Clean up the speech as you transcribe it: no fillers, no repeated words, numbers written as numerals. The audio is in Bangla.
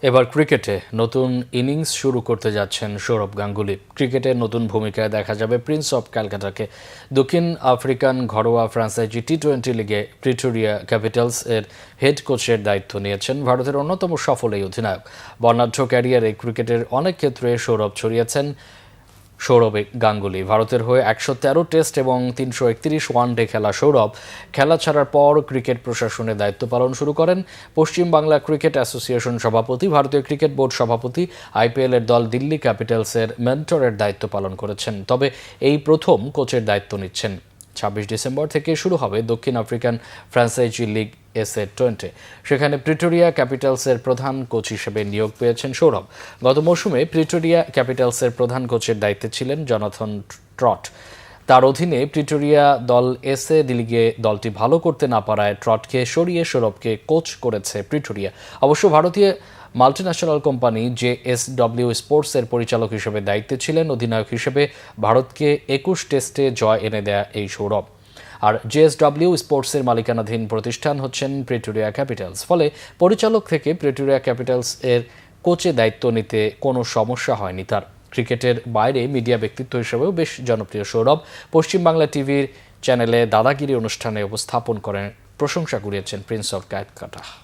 এবার ক্রিকেটে নতুন ইনিংস শুরু করতে যাচ্ছেন সৌরভ গাঙ্গুলী। ক্রিকেটের নতুন ভূমিকায় দেখা যাবে প্রিন্স অফ ক্যালকাটাকে। দক্ষিণ আফ্রিকান ঘরোয়া ফ্রাঞ্চাইজি টি-20 লিগে প্রিটোরিয়া ক্যাপিটালস এর হেড কোচের দায়িত্ব নিয়েছেন ভারতের অন্যতম সফল এই অধিনায়ক। বর্ণাঢ্য ক্যারিয়ারে ক্রিকেটের অনেক ক্ষেত্রে সৌরভ ছড়িয়েছেন সৌরভ গাঙ্গুলী। ভারতের হয়ে ১১৩ টেস্ট এবং ৩৩১ ওয়ানডে খেলা সৌরভ খেলা ছাড়ার পর ক্রিকেট প্রশাসনের দায়িত্ব পালন শুরু করেন। পশ্চিম বাংলা ক্রিকেট অ্যাসোসিয়েশন সভাপতি, ভারতীয় ক্রিকেট বোর্ড সভাপতি, আইপিএলের দল দিল্লি ক্যাপিটালসের মেন্টরের দায়িত্ব পালন করেছেন। তবে এই প্রথম কোচের দায়িত্ব নিচ্ছেন। ২৬ ডিসেম্বর থেকে শুরু হবে দক্ষিণ আফ্রিকান ফ্র্যাঞ্চাইজি লিগ SA20। সেখানে প্রিটোরিয়া ক্যাপিটালসের প্রধান কোচ হিসেবে নিয়োগ পেয়েছেন সৌরভ। গত মৌসুমে প্রিটোরিয়া ক্যাপিটালসের প্রধান কোচের দায়িত্বে ছিলেন জনাথন ট্রট। তার অধীনে প্রিটোরিয়া দল SA লিগে দলটি ভালো করতে না পারায় ট্রটকে সরিয়ে সৌরভকে কোচ করেছে প্রিটোরিয়া। অবশ্য ভারতীয় মাল্টিন্যাশনাল কোম্পানি JSW স্পোর্টসের পরিচালক হিসেবে দায়িত্বে ছিলেন। অধিনায়ক হিসেবে ভারতকে ২১ টেস্টে জয় এনে দেয়া এই সৌরভ। আর JSW স্পোর্টসের মালিকানাধীন প্রতিষ্ঠান হচ্ছেন প্রিটোরিয়া ক্যাপিটালস। ফলে পরিচালক থেকে প্রিটোরিয়া ক্যাপিটালস এর কোচে দায়িত্ব নিতে কোনো সমস্যা হয়নি তার। ক্রিকেটের বাইরে মিডিয়া ব্যক্তিত্ব হিসেবেও বেশ জনপ্রিয় সৌরভ। পশ্চিম বাংলা টিভির চ্যানেলে দাদাগিরি অনুষ্ঠানে উপস্থাপন করেন, প্রশংসা কুড়িয়েছেন প্রিন্স অফ ক্যালকাটা।